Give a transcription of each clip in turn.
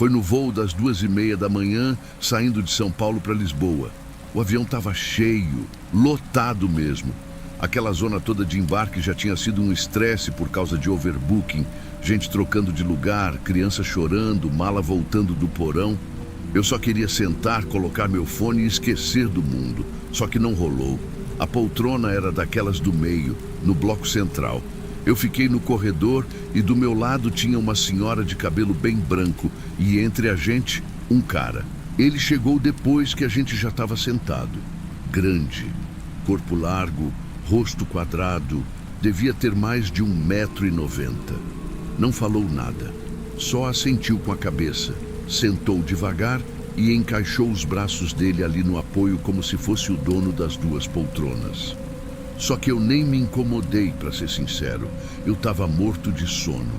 Foi no voo das 2h30 da manhã, saindo de São Paulo para Lisboa. O avião estava cheio, lotado mesmo. Aquela zona toda de embarque já tinha sido um estresse por causa de overbooking, gente trocando de lugar, criança chorando, mala voltando do porão. Eu só queria sentar, colocar meu fone e esquecer do mundo. Só que não rolou. A poltrona era daquelas do meio, no bloco central. Eu fiquei no corredor e do meu lado tinha uma senhora de cabelo bem branco e entre a gente, um cara. Ele chegou depois que a gente já estava sentado. Grande, corpo largo, rosto quadrado, devia ter mais de 1,90 m. Não falou nada, só assentiu com a cabeça, sentou devagar e encaixou os braços dele ali no apoio como se fosse o dono das duas poltronas. Só que eu nem me incomodei, para ser sincero. Eu estava morto de sono.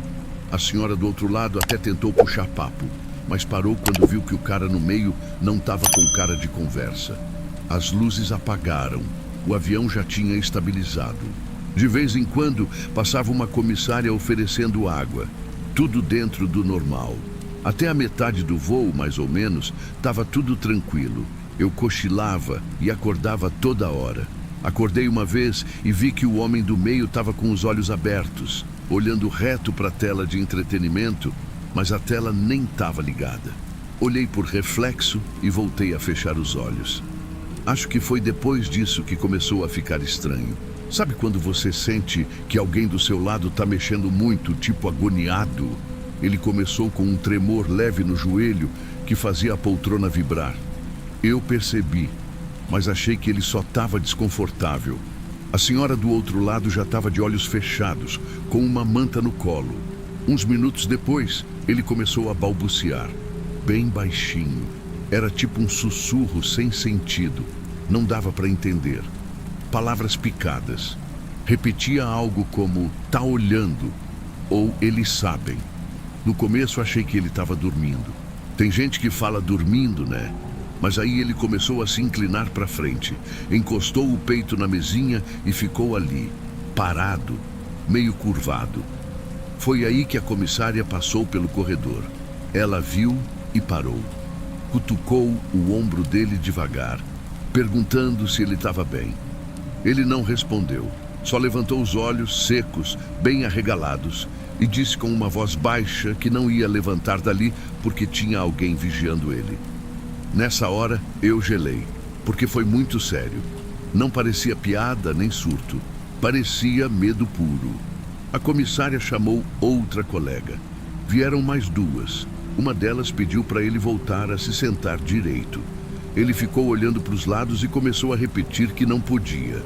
A senhora do outro lado até tentou puxar papo, mas parou quando viu que o cara no meio não estava com cara de conversa. As luzes apagaram. O avião já tinha estabilizado. De vez em quando, passava uma comissária oferecendo água. Tudo dentro do normal. Até a metade do voo, mais ou menos, estava tudo tranquilo. Eu cochilava e acordava toda hora. Acordei uma vez e vi que o homem do meio estava com os olhos abertos, olhando reto para a tela de entretenimento, mas a tela nem estava ligada. Olhei por reflexo e voltei a fechar os olhos. Acho que foi depois disso que começou a ficar estranho. Sabe quando você sente que alguém do seu lado está mexendo muito, tipo agoniado? Ele começou com um tremor leve no joelho que fazia a poltrona vibrar. Eu percebi, mas achei que ele só estava desconfortável. A senhora do outro lado já estava de olhos fechados, com uma manta no colo. Uns minutos depois, ele começou a balbuciar, bem baixinho. Era tipo um sussurro sem sentido, não dava para entender. Palavras picadas. Repetia algo como, tá olhando, ou eles sabem. No começo achei que ele estava dormindo. Tem gente que fala dormindo, né? Mas aí ele começou a se inclinar para frente, encostou o peito na mesinha e ficou ali, parado, meio curvado. Foi aí que a comissária passou pelo corredor. Ela viu e parou. Cutucou o ombro dele devagar, perguntando se ele estava bem. Ele não respondeu, só levantou os olhos secos, bem arregalados, e disse com uma voz baixa que não ia levantar dali porque tinha alguém vigiando ele. Nessa hora, eu gelei, porque foi muito sério. Não parecia piada nem surto. Parecia medo puro. A comissária chamou outra colega. Vieram mais duas. Uma delas pediu para ele voltar a se sentar direito. Ele ficou olhando para os lados e começou a repetir que não podia.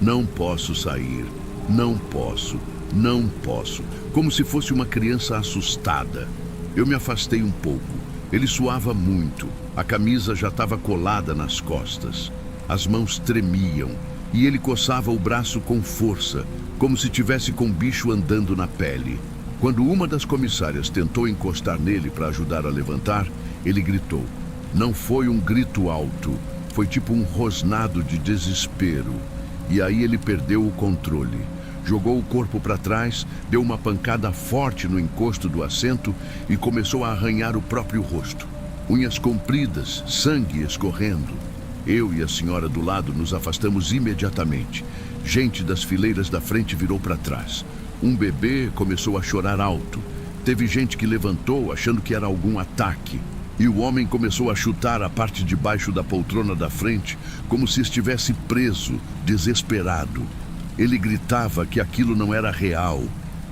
Não posso sair. Não posso. Não posso. Como se fosse uma criança assustada. Eu me afastei um pouco. Ele suava muito. A camisa já estava colada nas costas. As mãos tremiam e ele coçava o braço com força, como se tivesse com um bicho andando na pele. Quando uma das comissárias tentou encostar nele para ajudar a levantar, ele gritou. Não foi um grito alto, foi tipo um rosnado de desespero. E aí ele perdeu o controle. Jogou o corpo para trás, deu uma pancada forte no encosto do assento e começou a arranhar o próprio rosto. Unhas compridas, sangue escorrendo. Eu e a senhora do lado nos afastamos imediatamente. Gente das fileiras da frente virou para trás. Um bebê começou a chorar alto. Teve gente que levantou achando que era algum ataque. E o homem começou a chutar a parte de baixo da poltrona da frente, como se estivesse preso, desesperado. Ele gritava que aquilo não era real,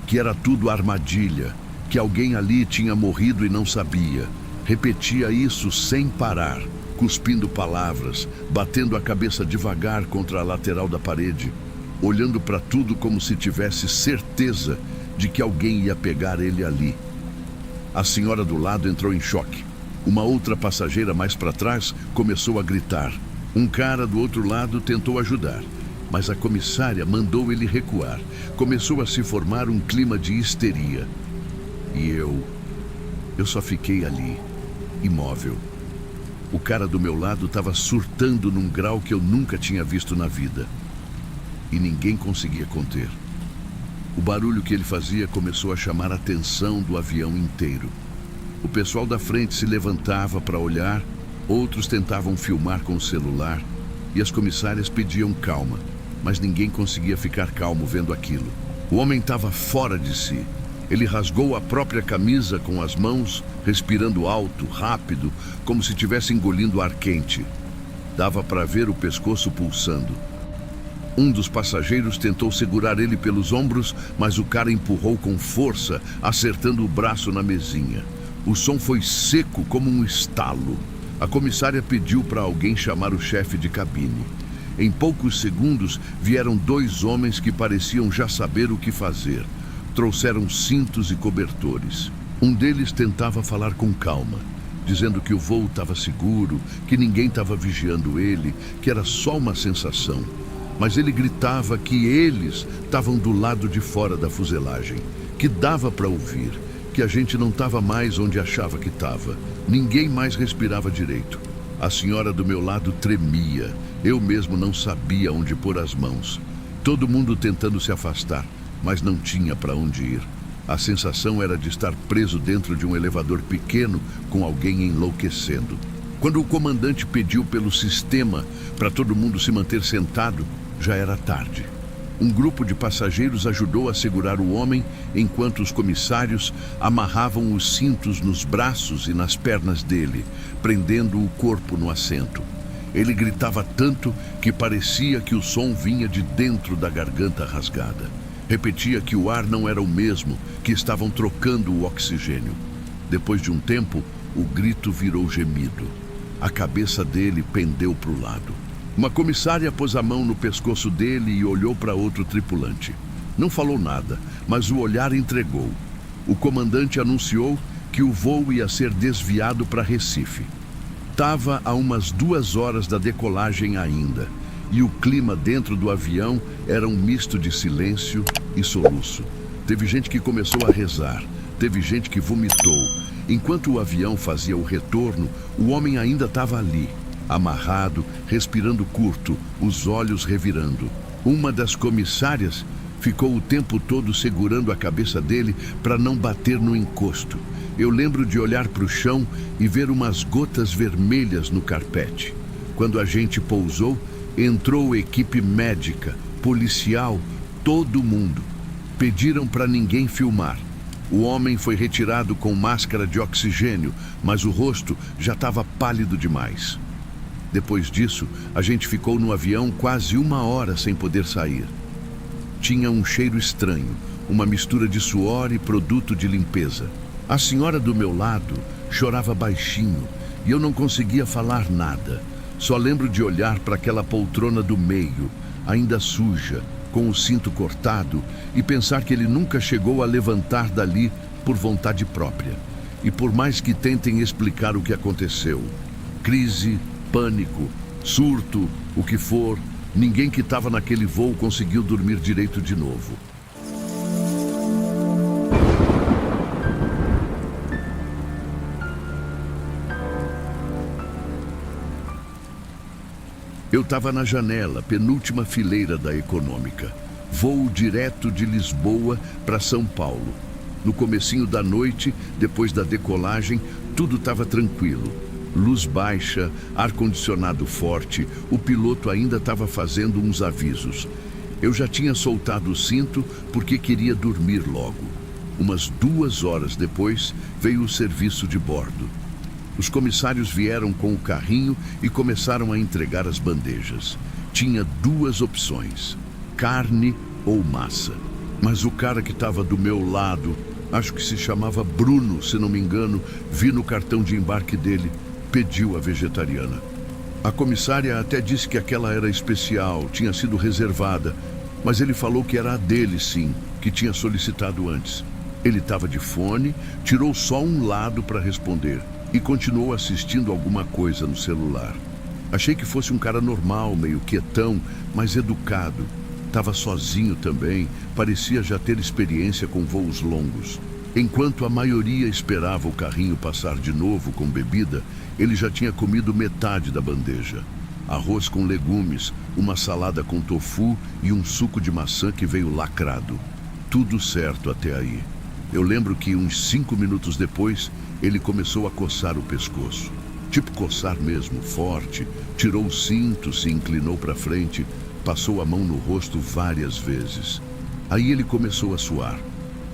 que era tudo armadilha, que alguém ali tinha morrido e não sabia. Repetia isso sem parar, cuspindo palavras, batendo a cabeça devagar contra a lateral da parede, olhando para tudo como se tivesse certeza de que alguém ia pegar ele ali. A senhora do lado entrou em choque. Uma outra passageira mais para trás começou a gritar. Um cara do outro lado tentou ajudar, mas a comissária mandou ele recuar. Começou a se formar um clima de histeria. E eu só fiquei ali, imóvel. O cara do meu lado estava surtando num grau que eu nunca tinha visto na vida. E ninguém conseguia conter. O barulho que ele fazia começou a chamar a atenção do avião inteiro. O pessoal da frente se levantava para olhar, outros tentavam filmar com o celular e as comissárias pediam calma, mas ninguém conseguia ficar calmo vendo aquilo. O homem estava fora de si. Ele rasgou a própria camisa com as mãos, respirando alto, rápido, como se estivesse engolindo ar quente. Dava para ver o pescoço pulsando. Um dos passageiros tentou segurar ele pelos ombros, mas o cara empurrou com força, acertando o braço na mesinha. O som foi seco como um estalo. A comissária pediu para alguém chamar o chefe de cabine. Em poucos segundos, vieram 2 homens que pareciam já saber o que fazer. Trouxeram cintos e cobertores. Um deles tentava falar com calma, dizendo que o voo estava seguro, que ninguém estava vigiando ele, que era só uma sensação. Mas ele gritava que eles estavam do lado de fora da fuselagem, que dava para ouvir, que a gente não estava mais onde achava que estava. Ninguém mais respirava direito. A senhora do meu lado tremia. Eu mesmo não sabia onde pôr as mãos. Todo mundo tentando se afastar, mas não tinha para onde ir. A sensação era de estar preso dentro de um elevador pequeno com alguém enlouquecendo. Quando o comandante pediu pelo sistema para todo mundo se manter sentado, já era tarde. Um grupo de passageiros ajudou a segurar o homem enquanto os comissários amarravam os cintos nos braços e nas pernas dele, prendendo o corpo no assento. Ele gritava tanto que parecia que o som vinha de dentro da garganta rasgada. Repetia que o ar não era o mesmo, que estavam trocando o oxigênio. Depois de um tempo, o grito virou gemido. A cabeça dele pendeu para o lado. Uma comissária pôs a mão no pescoço dele e olhou para outro tripulante. Não falou nada, mas o olhar entregou. O comandante anunciou que o voo ia ser desviado para Recife. Estava a umas 2 horas da decolagem ainda, e o clima dentro do avião era um misto de silêncio e soluço. Teve gente que começou a rezar, teve gente que vomitou. Enquanto o avião fazia o retorno, o homem ainda estava ali, amarrado, respirando curto, os olhos revirando. Uma das comissárias ficou o tempo todo segurando a cabeça dele para não bater no encosto. Eu lembro de olhar para o chão e ver umas gotas vermelhas no carpete. Quando a gente pousou, entrou equipe médica, policial, todo mundo. Pediram para ninguém filmar. O homem foi retirado com máscara de oxigênio, mas o rosto já estava pálido demais. Depois disso, a gente ficou no avião quase 1 hora sem poder sair. Tinha um cheiro estranho, uma mistura de suor e produto de limpeza. A senhora do meu lado chorava baixinho e eu não conseguia falar nada. Só lembro de olhar para aquela poltrona do meio, ainda suja, com o cinto cortado, e pensar que ele nunca chegou a levantar dali por vontade própria. E por mais que tentem explicar o que aconteceu, crise, pânico, surto, o que for, ninguém que estava naquele voo conseguiu dormir direito de novo. Eu estava na janela, penúltima fileira da econômica. Voo direto de Lisboa para São Paulo. No comecinho da noite, depois da decolagem, tudo estava tranquilo. Luz baixa, ar-condicionado forte, o piloto ainda estava fazendo uns avisos. Eu já tinha soltado o cinto porque queria dormir logo. Umas 2 horas depois, veio o serviço de bordo. Os comissários vieram com o carrinho e começaram a entregar as bandejas. Tinha 2 opções, carne ou massa. Mas o cara que estava do meu lado, acho que se chamava Bruno, se não me engano, vi no cartão de embarque dele, pediu a vegetariana. A comissária até disse que aquela era especial, tinha sido reservada, mas ele falou que era a dele sim, que tinha solicitado antes. Ele estava de fone, tirou só um lado para responder e continuou assistindo alguma coisa no celular. Achei que fosse um cara normal, meio quietão, mas educado. Estava sozinho também, parecia já ter experiência com voos longos. Enquanto a maioria esperava o carrinho passar de novo com bebida, ele já tinha comido metade da bandeja. Arroz com legumes, uma salada com tofu e um suco de maçã que veio lacrado. Tudo certo até aí. Eu lembro que uns 5 minutos depois, ele começou a coçar o pescoço. Tipo coçar mesmo, forte. Tirou o cinto, se inclinou para frente, passou a mão no rosto várias vezes. Aí ele começou a suar.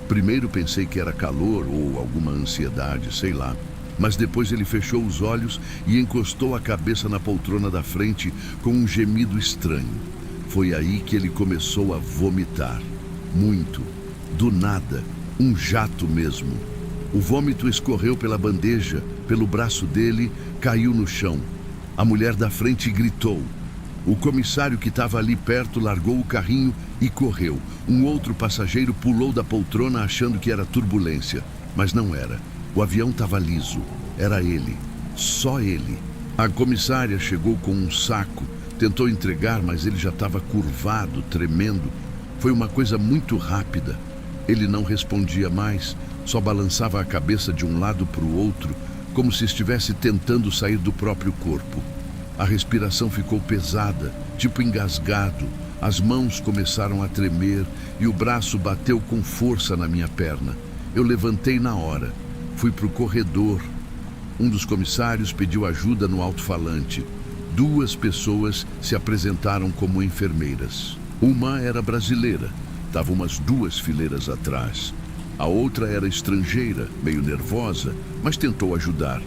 Primeiro pensei que era calor ou alguma ansiedade, sei lá. Mas depois ele fechou os olhos e encostou a cabeça na poltrona da frente com um gemido estranho. Foi aí que ele começou a vomitar. Muito. Do nada. Um jato mesmo. O vômito escorreu pela bandeja, pelo braço dele, caiu no chão. A mulher da frente gritou. O comissário que estava ali perto largou o carrinho e correu. Um outro passageiro pulou da poltrona achando que era turbulência, mas não era. O avião estava liso. Era ele. Só ele. A comissária chegou com um saco, tentou entregar, mas ele já estava curvado, tremendo. Foi uma coisa muito rápida. Ele não respondia mais, só balançava a cabeça de um lado para o outro, como se estivesse tentando sair do próprio corpo. A respiração ficou pesada, tipo engasgado. As mãos começaram a tremer e o braço bateu com força na minha perna. Eu levantei na hora. Fui para o corredor. Um dos comissários pediu ajuda no alto-falante. 2 pessoas se apresentaram como enfermeiras. Uma era brasileira, estava umas 2 fileiras atrás. A outra era estrangeira, meio nervosa, mas tentou ajudar.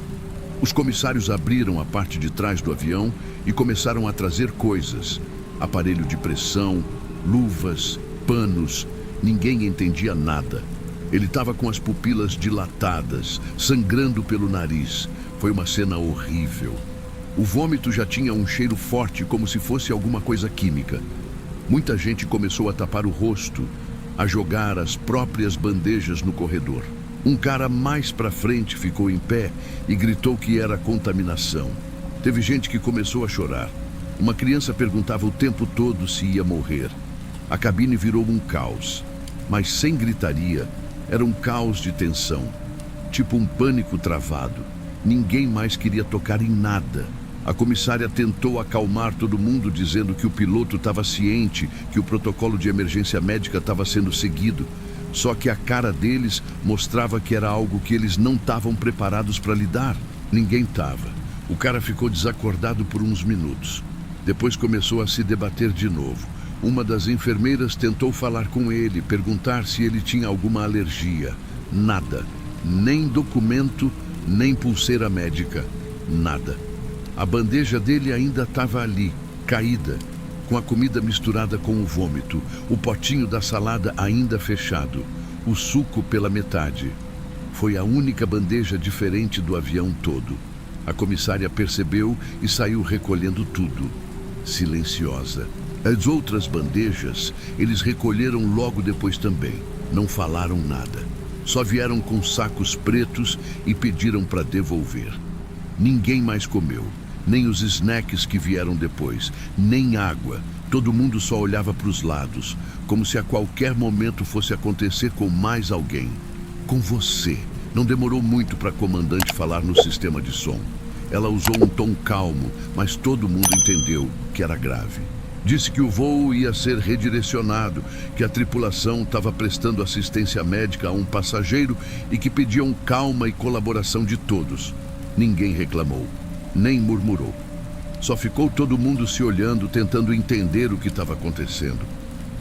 Os comissários abriram a parte de trás do avião e começaram a trazer coisas. Aparelho de pressão, luvas, panos. Ninguém entendia nada. Ele estava com as pupilas dilatadas, sangrando pelo nariz. Foi uma cena horrível. O vômito já tinha um cheiro forte, como se fosse alguma coisa química. Muita gente começou a tapar o rosto, a jogar as próprias bandejas no corredor. Um cara mais para frente ficou em pé e gritou que era contaminação. Teve gente que começou a chorar. Uma criança perguntava o tempo todo se ia morrer. A cabine virou um caos, mas sem gritaria. Era um caos de tensão, tipo um pânico travado. Ninguém mais queria tocar em nada. A comissária tentou acalmar todo mundo, dizendo que o piloto estava ciente que o protocolo de emergência médica estava sendo seguido. Só que a cara deles mostrava que era algo que eles não estavam preparados para lidar. Ninguém estava. O cara ficou desacordado por uns minutos. Depois começou a se debater de novo. Uma das enfermeiras tentou falar com ele, perguntar se ele tinha alguma alergia. Nada. Nem documento, nem pulseira médica. Nada. A bandeja dele ainda estava ali, caída, com a comida misturada com o vômito, o potinho da salada ainda fechado, o suco pela metade. Foi a única bandeja diferente do avião todo. A comissária percebeu e saiu recolhendo tudo, silenciosa. As outras bandejas, eles recolheram logo depois também. Não falaram nada. Só vieram com sacos pretos e pediram para devolver. Ninguém mais comeu. Nem os snacks que vieram depois, nem água. Todo mundo só olhava para os lados, como se a qualquer momento fosse acontecer com mais alguém. Com você. Não demorou muito para a comandante falar no sistema de som. Ela usou um tom calmo, mas todo mundo entendeu que era grave. Disse que o voo ia ser redirecionado, que a tripulação estava prestando assistência médica a um passageiro e que pediam calma e colaboração de todos. Ninguém reclamou. Nem murmurou. Só ficou todo mundo se olhando, tentando entender o que estava acontecendo.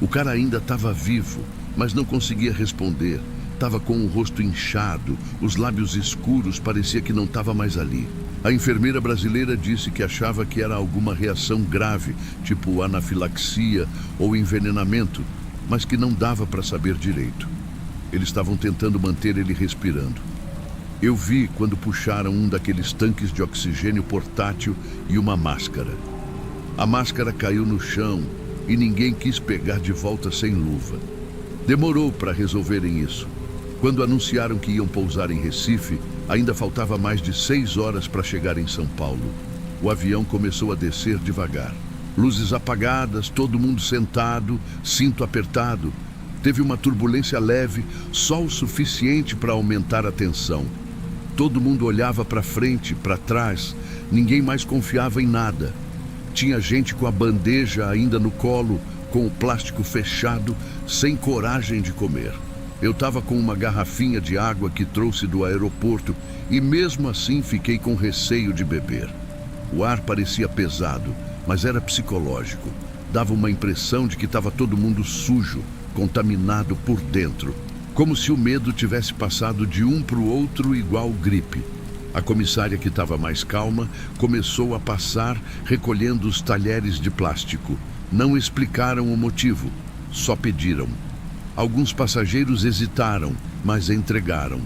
O cara ainda estava vivo, mas não conseguia responder. Estava com o rosto inchado, os lábios escuros, parecia que não estava mais ali. A enfermeira brasileira disse que achava que era alguma reação grave, tipo anafilaxia ou envenenamento, mas que não dava para saber direito. Eles estavam tentando manter ele respirando. Eu vi quando puxaram um daqueles tanques de oxigênio portátil e uma máscara. A máscara caiu no chão e ninguém quis pegar de volta sem luva. Demorou para resolverem isso. Quando anunciaram que iam pousar em Recife, ainda faltava mais de 6 horas para chegar em São Paulo. O avião começou a descer devagar. Luzes apagadas, todo mundo sentado, cinto apertado. Teve uma turbulência leve, só o suficiente para aumentar a tensão. Todo mundo olhava para frente, para trás, ninguém mais confiava em nada. Tinha gente com a bandeja ainda no colo, com o plástico fechado, sem coragem de comer. Eu estava com uma garrafinha de água que trouxe do aeroporto e mesmo assim fiquei com receio de beber. O ar parecia pesado, mas era psicológico. Dava uma impressão de que estava todo mundo sujo, contaminado por dentro, como se o medo tivesse passado de um para o outro igual gripe. A comissária, que estava mais calma, começou a passar recolhendo os talheres de plástico. Não explicaram o motivo, só pediram. Alguns passageiros hesitaram, mas entregaram.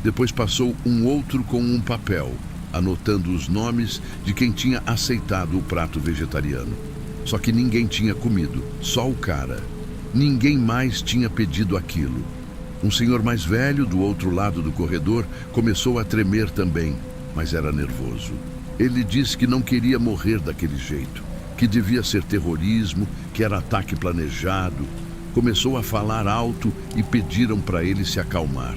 Depois passou um outro com um papel, anotando os nomes de quem tinha aceitado o prato vegetariano. Só que ninguém tinha comido, só o cara. Ninguém mais tinha pedido aquilo. Um senhor mais velho, do outro lado do corredor, começou a tremer também, mas era nervoso. Ele disse que não queria morrer daquele jeito, que devia ser terrorismo, que era ataque planejado. Começou a falar alto e pediram para ele se acalmar.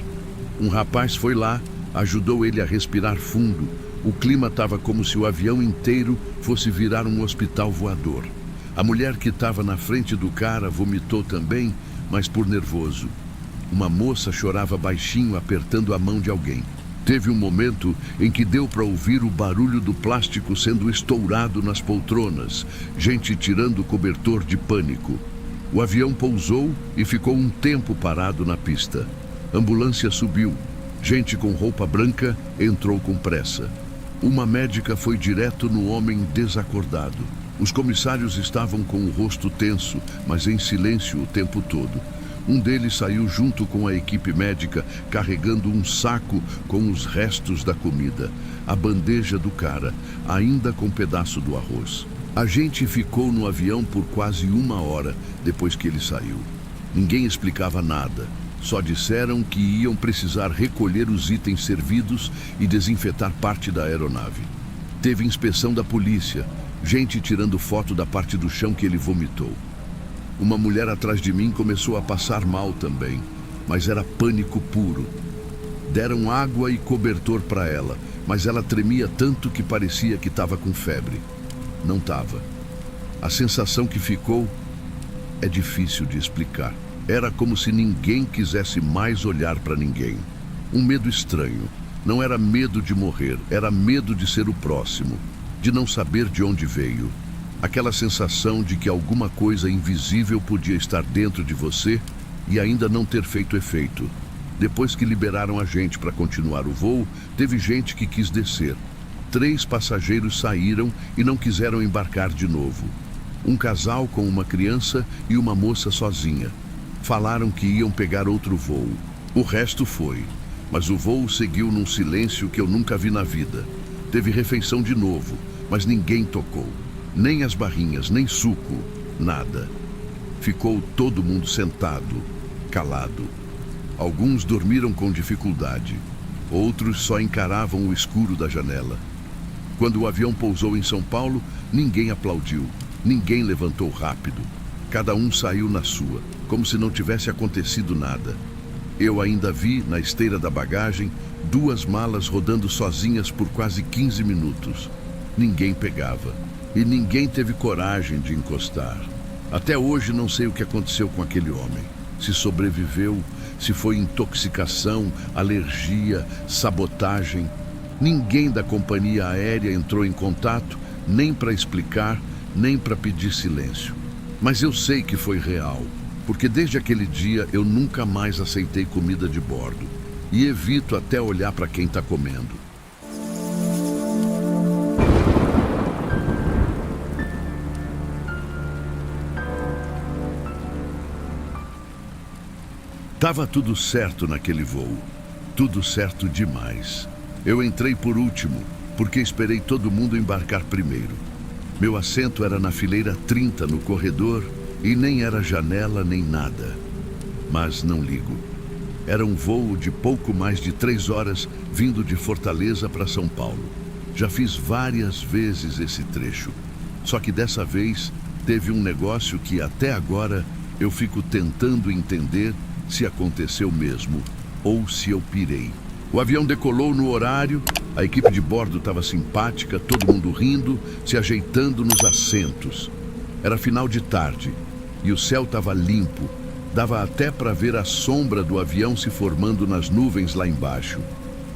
Um rapaz foi lá, ajudou ele a respirar fundo. O clima estava como se o avião inteiro fosse virar um hospital voador. A mulher que estava na frente do cara vomitou também, mas por nervoso. Uma moça chorava baixinho, apertando a mão de alguém. Teve um momento em que deu para ouvir o barulho do plástico sendo estourado nas poltronas, gente tirando o cobertor de pânico. O avião pousou e ficou um tempo parado na pista. Ambulância subiu. Gente com roupa branca entrou com pressa. Uma médica foi direto no homem desacordado. Os comissários estavam com o rosto tenso, mas em silêncio o tempo todo. Um deles saiu junto com a equipe médica, carregando um saco com os restos da comida, a bandeja do cara, ainda com um pedaço do arroz. A gente ficou no avião por quase 1 hora depois que ele saiu. Ninguém explicava nada, só disseram que iam precisar recolher os itens servidos e desinfetar parte da aeronave. Teve inspeção da polícia, gente tirando foto da parte do chão que ele vomitou. Uma mulher atrás de mim começou a passar mal também, mas era pânico puro. Deram água e cobertor para ela, mas ela tremia tanto que parecia que estava com febre. Não estava. A sensação que ficou é difícil de explicar. Era como se ninguém quisesse mais olhar para ninguém. Um medo estranho. Não era medo de morrer, era medo de ser o próximo, de não saber de onde veio. Aquela sensação de que alguma coisa invisível podia estar dentro de você e ainda não ter feito efeito. Depois que liberaram a gente para continuar o voo, teve gente que quis descer. 3 passageiros saíram e não quiseram embarcar de novo. Um casal com uma criança e uma moça sozinha. Falaram que iam pegar outro voo. O resto foi, mas o voo seguiu num silêncio que eu nunca vi na vida. Teve refeição de novo, mas ninguém tocou. Nem as barrinhas, nem suco, nada. Ficou todo mundo sentado, calado. Alguns dormiram com dificuldade. Outros só encaravam o escuro da janela. Quando o avião pousou em São Paulo, ninguém aplaudiu, ninguém levantou rápido. Cada um saiu na sua, como se não tivesse acontecido nada. Eu ainda vi, na esteira da bagagem, 2 malas rodando sozinhas por quase 15 minutos. Ninguém pegava. E ninguém teve coragem de encostar. Até hoje não sei o que aconteceu com aquele homem. Se sobreviveu, se foi intoxicação, alergia, sabotagem. Ninguém da companhia aérea entrou em contato, nem para explicar, nem para pedir silêncio. Mas eu sei que foi real, porque desde aquele dia eu nunca mais aceitei comida de bordo. E evito até olhar para quem está comendo. Tava tudo certo naquele voo, tudo certo demais. Eu entrei por último, porque esperei todo mundo embarcar primeiro. Meu assento era na fileira 30 no corredor e nem era janela nem nada. Mas não ligo. Era um voo de pouco mais de 3 horas vindo de Fortaleza para São Paulo. Já fiz várias vezes esse trecho, só que dessa vez teve um negócio que até agora eu fico tentando entender se aconteceu mesmo ou se eu pirei. O avião decolou no horário, a equipe de bordo estava simpática, todo mundo rindo, se ajeitando nos assentos. Era final de tarde e o céu estava limpo, Dava até para ver a sombra do avião se formando nas nuvens lá embaixo.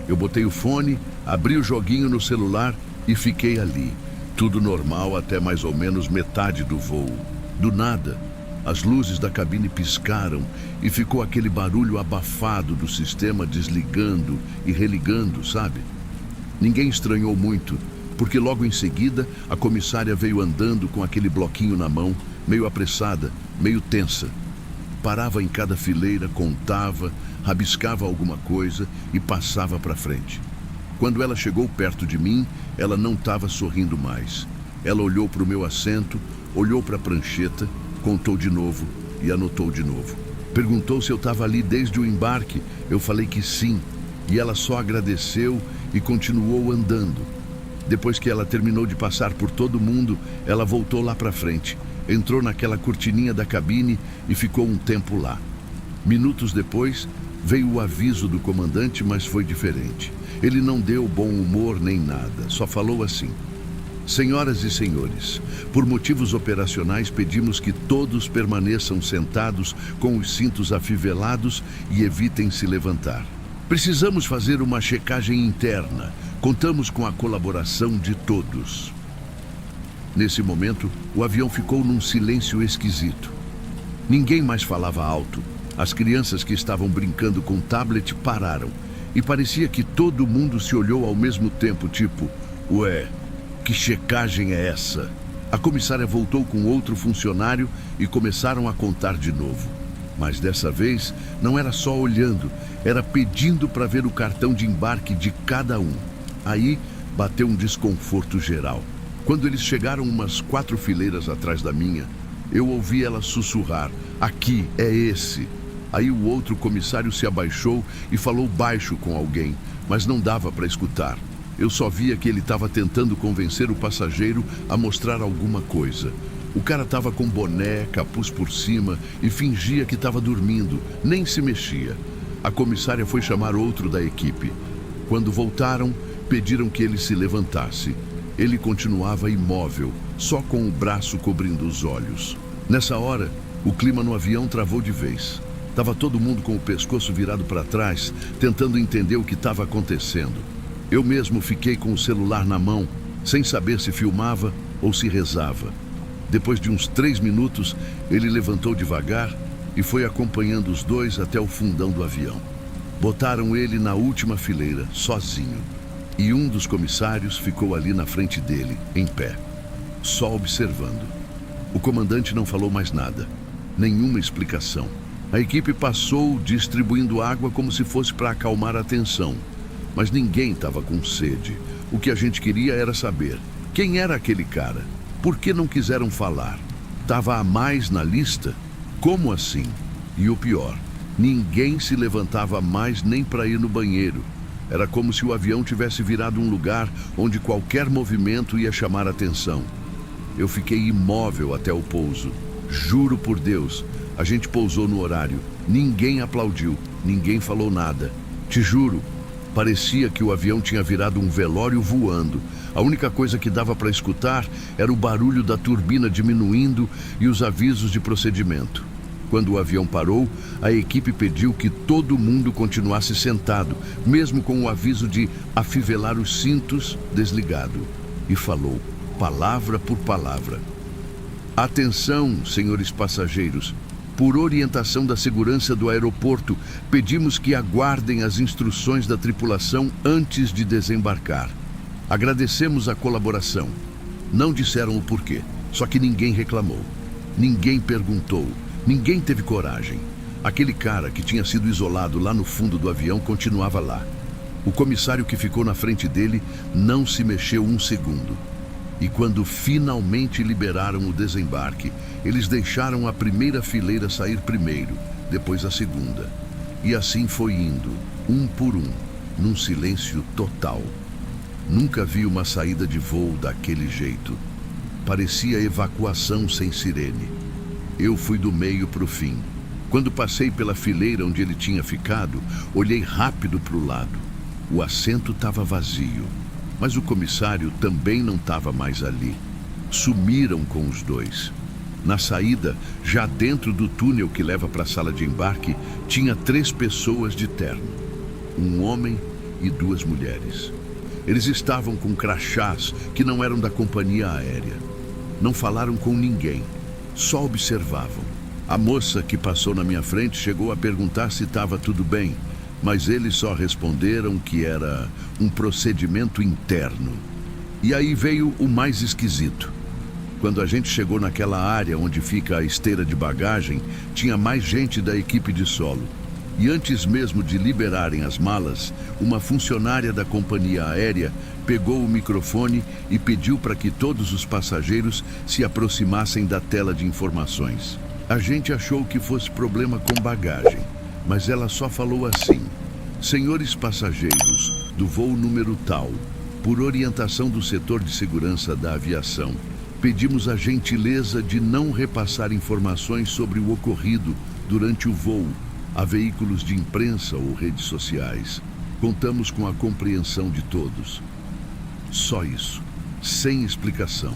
Eu botei o fone, abri o joguinho no celular e fiquei ali. Tudo normal até mais ou menos metade do voo. Do nada, as luzes da cabine piscaram e ficou aquele barulho abafado do sistema desligando e religando, sabe? Ninguém estranhou muito, porque logo em seguida a comissária veio andando com aquele bloquinho na mão, meio apressada, meio tensa. Parava em cada fileira, contava, rabiscava alguma coisa e passava para frente. Quando ela chegou perto de mim, ela não estava sorrindo mais. Ela olhou para o meu assento, olhou para a prancheta, contou de novo e anotou de novo. Perguntou se eu estava ali desde o embarque. Eu falei que sim, e ela só agradeceu e continuou andando. Depois que ela terminou de passar por todo mundo, ela voltou lá para frente, entrou naquela cortininha da cabine e ficou um tempo lá. Minutos depois, veio o aviso do comandante, mas foi diferente. Ele não deu bom humor nem nada, só falou assim: senhoras e senhores, por motivos operacionais pedimos que todos permaneçam sentados com os cintos afivelados e evitem se levantar. Precisamos fazer uma checagem interna. Contamos com a colaboração de todos. Nesse momento, o avião ficou num silêncio esquisito. Ninguém mais falava alto. As crianças que estavam brincando com tablet pararam. E parecia que todo mundo se olhou ao mesmo tempo, tipo: ué, que checagem é essa? A comissária voltou com outro funcionário e começaram a contar de novo. Mas dessa vez, não era só olhando, era pedindo para ver o cartão de embarque de cada um. Aí, bateu um desconforto geral. Quando eles chegaram umas 4 fileiras atrás da minha, eu ouvi ela sussurrar: aqui, é esse. Aí o outro comissário se abaixou e falou baixo com alguém, mas não dava para escutar. Eu só via que ele estava tentando convencer o passageiro a mostrar alguma coisa. O cara estava com boné, capuz por cima e fingia que estava dormindo, nem se mexia. A comissária foi chamar outro da equipe. Quando voltaram, pediram que ele se levantasse. Ele continuava imóvel, só com o braço cobrindo os olhos. Nessa hora, o clima no avião travou de vez. Tava todo mundo com o pescoço virado para trás, tentando entender o que estava acontecendo. Eu mesmo fiquei com o celular na mão, sem saber se filmava ou se rezava. Depois de uns 3 minutos, ele levantou devagar e foi acompanhando os dois até o fundão do avião. Botaram ele na última fileira, sozinho. E um dos comissários ficou ali na frente dele, em pé, só observando. O comandante não falou mais nada, nenhuma explicação. A equipe passou distribuindo água como se fosse para acalmar a tensão. Mas ninguém estava com sede. O que a gente queria era saber quem era aquele cara. Por que não quiseram falar? Estava a mais na lista? Como assim? E o pior, ninguém se levantava mais nem para ir no banheiro. Era como se o avião tivesse virado um lugar onde qualquer movimento ia chamar atenção. Eu fiquei imóvel até o pouso. Juro por Deus, a gente pousou no horário. Ninguém aplaudiu, ninguém falou nada. Te juro, parecia que o avião tinha virado um velório voando. A única coisa que dava para escutar era o barulho da turbina diminuindo e os avisos de procedimento. Quando o avião parou, a equipe pediu que todo mundo continuasse sentado, mesmo com o aviso de afivelar os cintos desligado. E falou, palavra por palavra: atenção, senhores passageiros. Por orientação da segurança do aeroporto, pedimos que aguardem as instruções da tripulação antes de desembarcar. Agradecemos a colaboração. Não disseram o porquê, só que ninguém reclamou. Ninguém perguntou. Ninguém teve coragem. Aquele cara que tinha sido isolado lá no fundo do avião continuava lá. O comissário que ficou na frente dele não se mexeu um segundo. E quando finalmente liberaram o desembarque, eles deixaram a primeira fileira sair primeiro, depois a segunda. E assim foi indo, um por um, num silêncio total. Nunca vi uma saída de voo daquele jeito. Parecia evacuação sem sirene. Eu fui do meio para o fim. Quando passei pela fileira onde ele tinha ficado, olhei rápido para o lado. O assento estava vazio, mas o comissário também não estava mais ali. Sumiram com os dois. Na saída, já dentro do túnel que leva para a sala de embarque, tinha 3 pessoas de terno. Um homem e 2 mulheres. Eles estavam com crachás que não eram da companhia aérea. Não falaram com ninguém, só observavam. A moça que passou na minha frente chegou a perguntar se estava tudo bem, mas eles só responderam que era um procedimento interno. E aí veio o mais esquisito. Quando a gente chegou naquela área onde fica a esteira de bagagem, tinha mais gente da equipe de solo. E antes mesmo de liberarem as malas, uma funcionária da companhia aérea pegou o microfone e pediu para que todos os passageiros se aproximassem da tela de informações. A gente achou que fosse problema com bagagem, mas ela só falou assim: senhores passageiros do voo número tal, por orientação do setor de segurança da aviação, pedimos a gentileza de não repassar informações sobre o ocorrido durante o voo a veículos de imprensa ou redes sociais. Contamos com a compreensão de todos. Só isso. Sem explicação.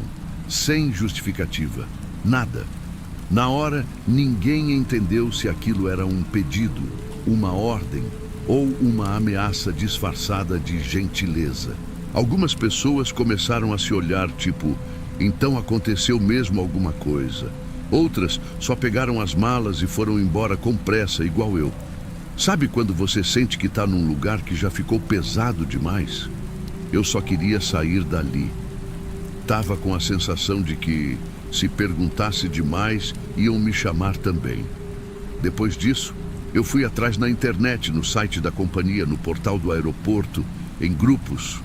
Sem justificativa. Nada. Na hora, ninguém entendeu se aquilo era um pedido, uma ordem ou uma ameaça disfarçada de gentileza. Algumas pessoas começaram a se olhar tipo: então aconteceu mesmo alguma coisa. Outras só pegaram as malas e foram embora com pressa, igual eu. Sabe quando você sente que está num lugar que já ficou pesado demais? Eu só queria sair dali. Tava com a sensação de que, se perguntasse demais, iam me chamar também. Depois disso, eu fui atrás na internet, no site da companhia, no portal do aeroporto, em grupos.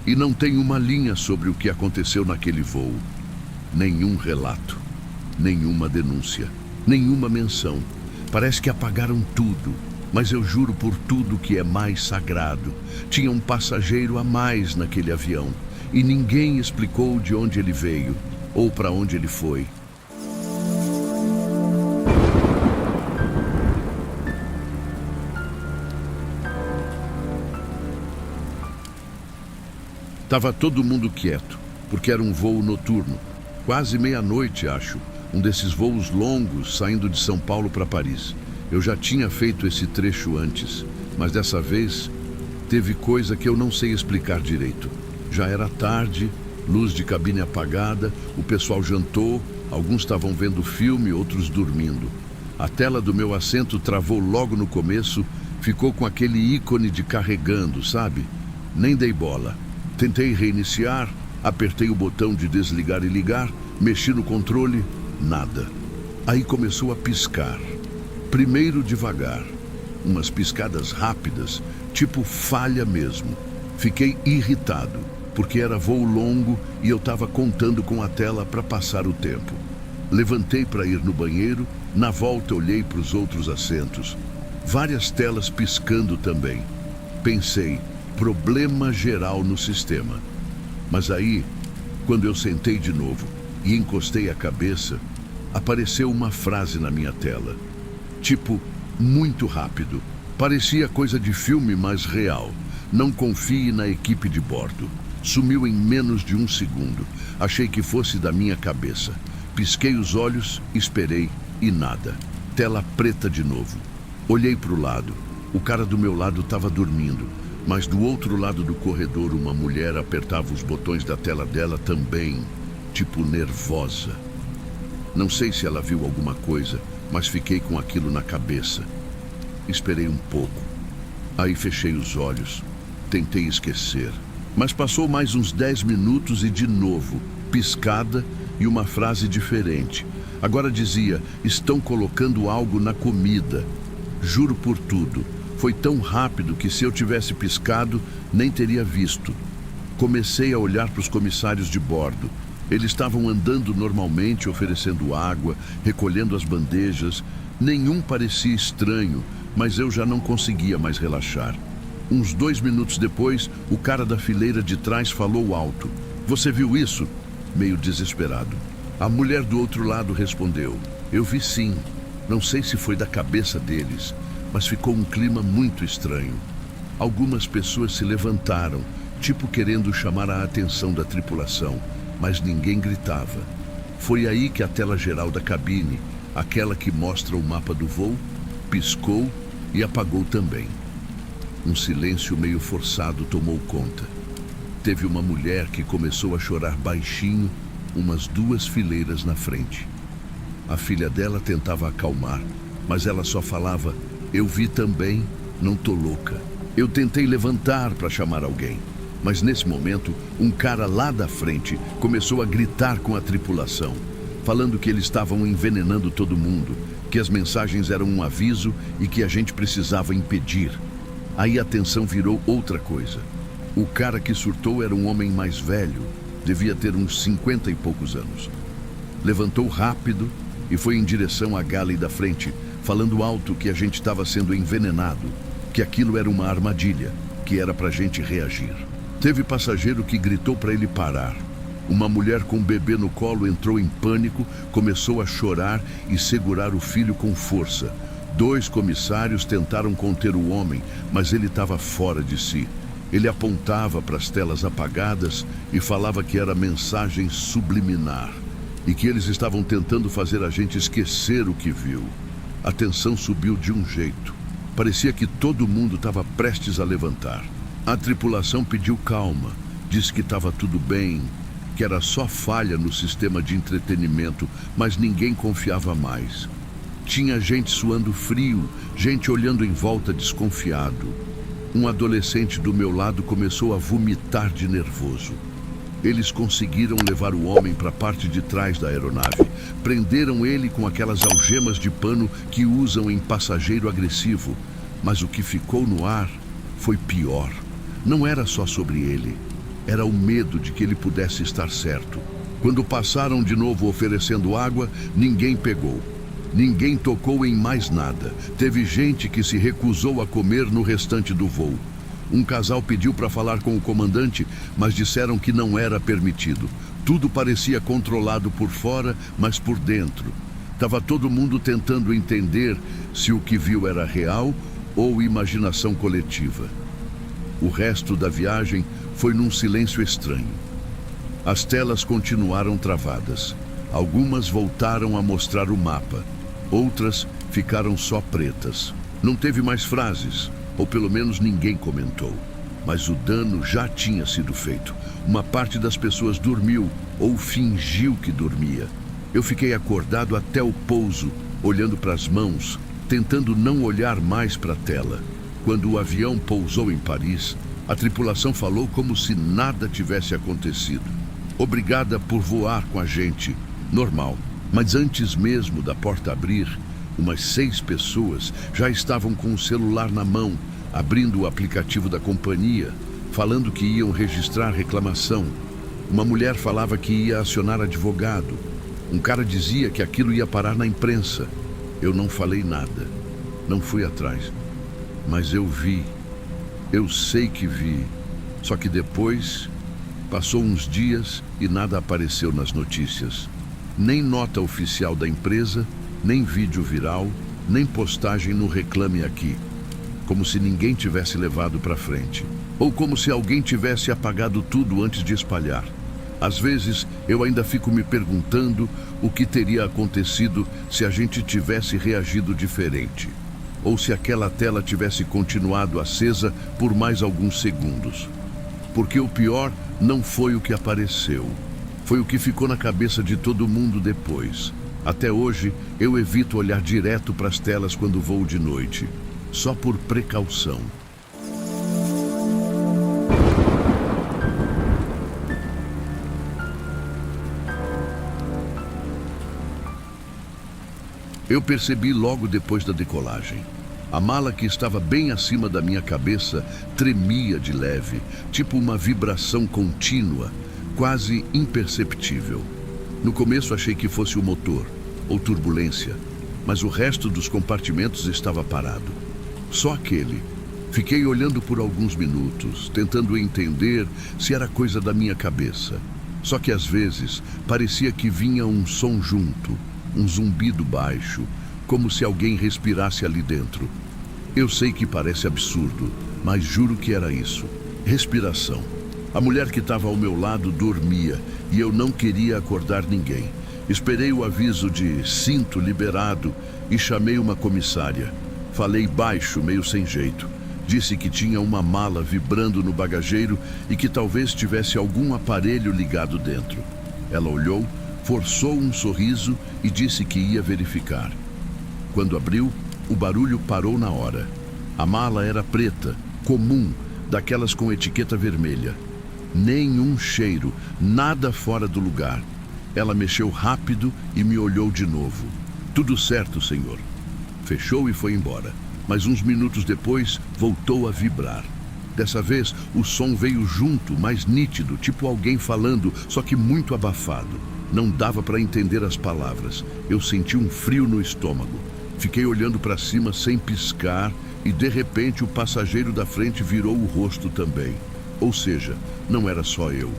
E não tem uma linha sobre o que aconteceu naquele voo. Nenhum relato, nenhuma denúncia, nenhuma menção. Parece que apagaram tudo, mas eu juro por tudo que é mais sagrado. Tinha um passageiro a mais naquele avião e ninguém explicou de onde ele veio ou para onde ele foi. Tava todo mundo quieto, porque era um voo noturno. Quase meia-noite, acho. Um desses voos longos saindo de São Paulo para Paris. Eu já tinha feito esse trecho antes, mas dessa vez teve coisa que eu não sei explicar direito. Já era tarde, luz de cabine apagada, o pessoal jantou, alguns estavam vendo filme, outros dormindo. A tela do meu assento travou logo no começo, ficou com aquele ícone de carregando, sabe? Nem dei bola. Tentei reiniciar, apertei o botão de desligar e ligar, mexi no controle, nada. Aí começou a piscar. Primeiro devagar, umas piscadas rápidas, tipo falha mesmo. Fiquei irritado, porque era voo longo e eu estava contando com a tela para passar o tempo. Levantei para ir no banheiro, na volta olhei para os outros assentos. Várias telas piscando também. Pensei: problema geral no sistema. Mas aí, quando eu sentei de novo e encostei a cabeça, apareceu uma frase na minha tela. Tipo, muito rápido. Parecia coisa de filme, mas real. Não confie na equipe de bordo. Sumiu em menos de 1 segundo. Achei que fosse da minha cabeça. Pisquei os olhos, esperei e nada. Tela preta de novo. Olhei para o lado. O cara do meu lado estava dormindo. Mas do outro lado do corredor, uma mulher apertava os botões da tela dela também, tipo nervosa. Não sei se ela viu alguma coisa, mas fiquei com aquilo na cabeça. Esperei um pouco. Aí fechei os olhos. Tentei esquecer. Mas passou mais uns 10 minutos e de novo, piscada e uma frase diferente. Agora dizia: estão colocando algo na comida. Juro por tudo. Foi tão rápido que, se eu tivesse piscado, nem teria visto. Comecei a olhar para os comissários de bordo. Eles estavam andando normalmente, oferecendo água, recolhendo as bandejas. Nenhum parecia estranho, mas eu já não conseguia mais relaxar. Uns 2 minutos depois, o cara da fileira de trás falou alto: "Você viu isso?" Meio desesperado. A mulher do outro lado respondeu: "Eu vi sim. Não sei se foi da cabeça deles, mas ficou um clima muito estranho. Algumas pessoas se levantaram, tipo querendo chamar a atenção da tripulação, mas ninguém gritava. Foi aí que a tela geral da cabine, aquela que mostra o mapa do voo, piscou e apagou também. Um silêncio meio forçado tomou conta. Teve uma mulher que começou a chorar baixinho, umas 2 fileiras na frente. A filha dela tentava acalmar, mas ela só falava: "Eu vi também, não tô louca." Eu tentei levantar para chamar alguém, mas nesse momento, um cara lá da frente começou a gritar com a tripulação, falando que eles estavam envenenando todo mundo, que as mensagens eram um aviso e que a gente precisava impedir. Aí a tensão virou outra coisa. O cara que surtou era um homem mais velho, devia ter uns 50 e poucos anos. Levantou rápido e foi em direção à galley da frente, falando alto que a gente estava sendo envenenado, que aquilo era uma armadilha, que era pra gente reagir. Teve passageiro que gritou para ele parar. Uma mulher com um bebê no colo entrou em pânico, começou a chorar e segurar o filho com força. 2 comissários tentaram conter o homem, mas ele estava fora de si. Ele apontava para as telas apagadas e falava que era mensagem subliminar e que eles estavam tentando fazer a gente esquecer o que viu. A tensão subiu de um jeito. Parecia que todo mundo estava prestes a levantar. A tripulação pediu calma, disse que estava tudo bem, que era só falha no sistema de entretenimento, mas ninguém confiava mais. Tinha gente suando frio, gente olhando em volta desconfiado. Um adolescente do meu lado começou a vomitar de nervoso. Eles conseguiram levar o homem para a parte de trás da aeronave. Prenderam ele com aquelas algemas de pano que usam em passageiro agressivo. Mas o que ficou no ar foi pior. Não era só sobre ele. Era o medo de que ele pudesse estar certo. Quando passaram de novo oferecendo água, ninguém pegou. Ninguém tocou em mais nada. Teve gente que se recusou a comer no restante do voo. Um casal pediu para falar com o comandante, mas disseram que não era permitido. Tudo parecia controlado por fora, mas por dentro. Estava todo mundo tentando entender se o que viu era real ou imaginação coletiva. O resto da viagem foi num silêncio estranho. As telas continuaram travadas. Algumas voltaram a mostrar o mapa. Outras ficaram só pretas. Não teve mais frases, ou pelo menos ninguém comentou. Mas o dano já tinha sido feito. Uma parte das pessoas dormiu ou fingiu que dormia. Eu fiquei acordado até o pouso, olhando para as mãos, tentando não olhar mais para a tela. Quando o avião pousou em Paris, a tripulação falou como se nada tivesse acontecido. Obrigada por voar com a gente. Normal. Mas antes mesmo da porta abrir, umas 6 pessoas já estavam com o celular na mão, abrindo o aplicativo da companhia, falando que iam registrar reclamação. Uma mulher falava que ia acionar advogado. Um cara dizia que aquilo ia parar na imprensa. Eu não falei nada. Não fui atrás. Mas eu vi. Eu sei que vi. Só que depois, passou uns dias e nada apareceu nas notícias. Nem nota oficial da empresa, nem vídeo viral, nem postagem no Reclame Aqui. Como se ninguém tivesse levado para frente. Ou como se alguém tivesse apagado tudo antes de espalhar. Às vezes, eu ainda fico me perguntando o que teria acontecido se a gente tivesse reagido diferente. Ou se aquela tela tivesse continuado acesa por mais alguns segundos. Porque o pior não foi o que apareceu. Foi o que ficou na cabeça de todo mundo depois. Até hoje, eu evito olhar direto para as telas quando voo de noite. Só por precaução. Eu percebi logo depois da decolagem. A mala que estava bem acima da minha cabeça tremia de leve, tipo uma vibração contínua, quase imperceptível. No começo achei que fosse o motor, ou turbulência, mas o resto dos compartimentos estava parado. Só aquele. Fiquei olhando por alguns minutos, tentando entender se era coisa da minha cabeça. Só que às vezes parecia que vinha um som junto, um zumbido baixo, como se alguém respirasse ali dentro. Eu sei que parece absurdo, mas juro que era isso. Respiração. A mulher que estava ao meu lado dormia e eu não queria acordar ninguém. Esperei o aviso de cinto liberado e chamei uma comissária. Falei baixo, meio sem jeito. Disse que tinha uma mala vibrando no bagageiro e que talvez tivesse algum aparelho ligado dentro. Ela olhou, forçou um sorriso e disse que ia verificar. Quando abriu, o barulho parou na hora. A mala era preta, comum, daquelas com etiqueta vermelha. Nenhum cheiro, nada fora do lugar. Ela mexeu rápido e me olhou de novo. Tudo certo, senhor. Fechou e foi embora. Mas uns minutos depois, voltou a vibrar. Dessa vez, o som veio junto, mais nítido, tipo alguém falando, só que muito abafado. Não dava para entender as palavras. Eu senti um frio no estômago. Fiquei olhando para cima sem piscar e, de repente, o passageiro da frente virou o rosto também. Ou seja, não era só eu.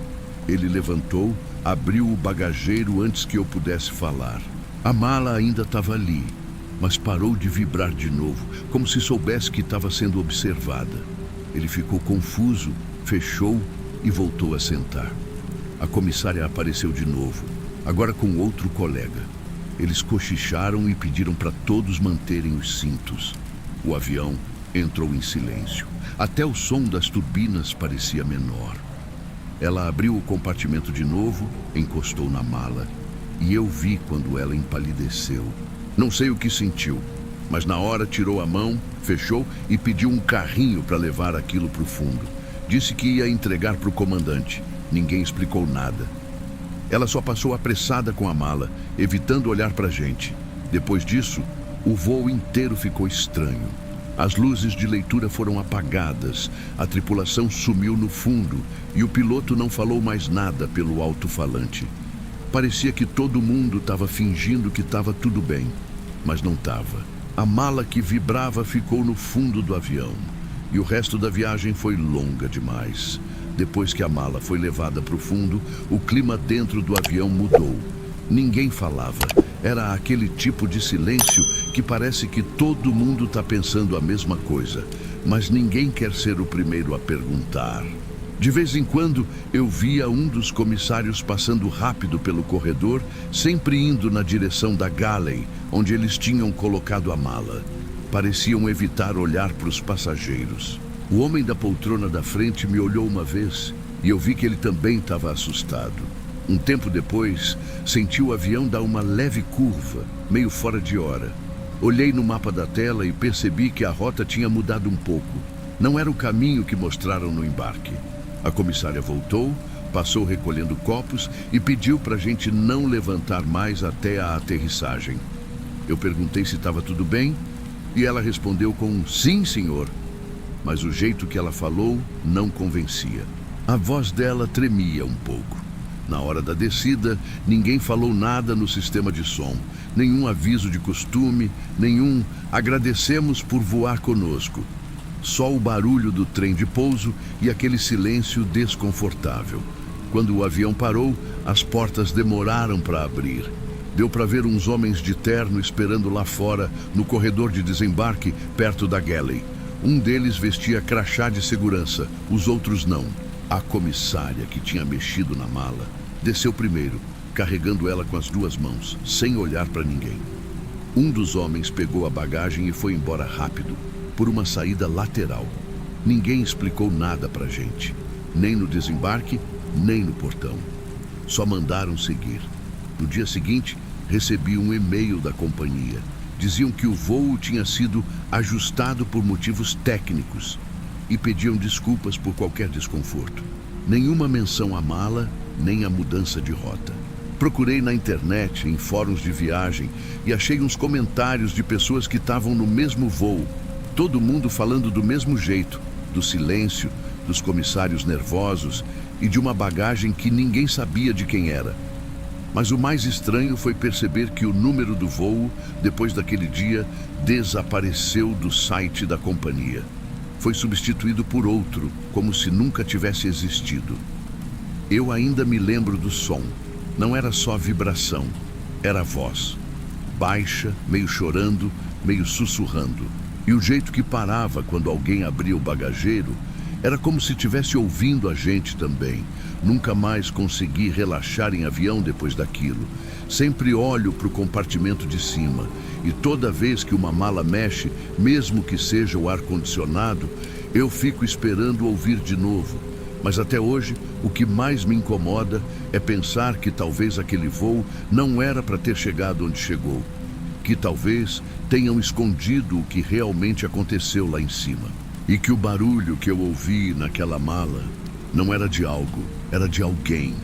Ele levantou, abriu o bagageiro antes que eu pudesse falar. A mala ainda estava ali, mas parou de vibrar de novo, como se soubesse que estava sendo observada. Ele ficou confuso, fechou e voltou a sentar. A comissária apareceu de novo, agora com outro colega. Eles cochicharam e pediram para todos manterem os cintos. O avião entrou em silêncio. Até o som das turbinas parecia menor. Ela abriu o compartimento de novo, encostou na mala e eu vi quando ela empalideceu. Não sei o que sentiu, mas na hora tirou a mão, fechou e pediu um carrinho para levar aquilo para o fundo. Disse que ia entregar para o comandante. Ninguém explicou nada. Ela só passou apressada com a mala, evitando olhar para a gente. Depois disso, o voo inteiro ficou estranho. As luzes de leitura foram apagadas, a tripulação sumiu no fundo e o piloto não falou mais nada pelo alto-falante. Parecia que todo mundo estava fingindo que estava tudo bem, mas não estava. A mala que vibrava ficou no fundo do avião e o resto da viagem foi longa demais. Depois que a mala foi levada para o fundo, o clima dentro do avião mudou. Ninguém falava. Era aquele tipo de silêncio que parece que todo mundo está pensando a mesma coisa, mas ninguém quer ser o primeiro a perguntar. De vez em quando, eu via um dos comissários passando rápido pelo corredor, sempre indo na direção da galley, onde eles tinham colocado a mala. Pareciam evitar olhar para os passageiros. O homem da poltrona da frente me olhou uma vez e eu vi que ele também estava assustado. Um tempo depois, senti o avião dar uma leve curva, meio fora de hora. Olhei no mapa da tela e percebi que a rota tinha mudado um pouco. Não era o caminho que mostraram no embarque. A comissária voltou, passou recolhendo copos e pediu para a gente não levantar mais até a aterrissagem. Eu perguntei se estava tudo bem e ela respondeu com um sim, senhor. Mas o jeito que ela falou não convencia. A voz dela tremia um pouco. Na hora da descida, ninguém falou nada no sistema de som, nenhum aviso de costume, nenhum agradecemos por voar conosco. Só o barulho do trem de pouso e aquele silêncio desconfortável. Quando o avião parou, as portas demoraram para abrir. Deu para ver uns homens de terno esperando lá fora, no corredor de desembarque, perto da galley. Um deles vestia crachá de segurança, os outros não. A comissária, que tinha mexido na mala, desceu primeiro, carregando ela com as duas mãos, sem olhar para ninguém. Um dos homens pegou a bagagem e foi embora rápido, por uma saída lateral. Ninguém explicou nada para a gente, nem no desembarque, nem no portão. Só mandaram seguir. No dia seguinte, recebi um e-mail da companhia. Diziam que o voo tinha sido ajustado por motivos técnicos e pediam desculpas por qualquer desconforto. Nenhuma menção à mala, nem à mudança de rota. Procurei na internet, em fóruns de viagem, e achei uns comentários de pessoas que estavam no mesmo voo. Todo mundo falando do mesmo jeito, do silêncio, dos comissários nervosos e de uma bagagem que ninguém sabia de quem era. Mas o mais estranho foi perceber que o número do voo, depois daquele dia, desapareceu do site da companhia. Foi substituído por outro, como se nunca tivesse existido. Eu ainda me lembro do som. Não era só vibração, era voz. Baixa, meio chorando, meio sussurrando. E o jeito que parava quando alguém abria o bagageiro Era como se estivesse ouvindo a gente também. Nunca mais consegui relaxar em avião depois daquilo. Sempre olho para o compartimento de cima e toda vez que uma mala mexe, mesmo que seja o ar-condicionado, eu fico esperando ouvir de novo. Mas até hoje, o que mais me incomoda é pensar que talvez aquele voo não era para ter chegado onde chegou. Que talvez tenham escondido o que realmente aconteceu lá em cima. E que o barulho que eu ouvi naquela mala não era de algo, era de alguém.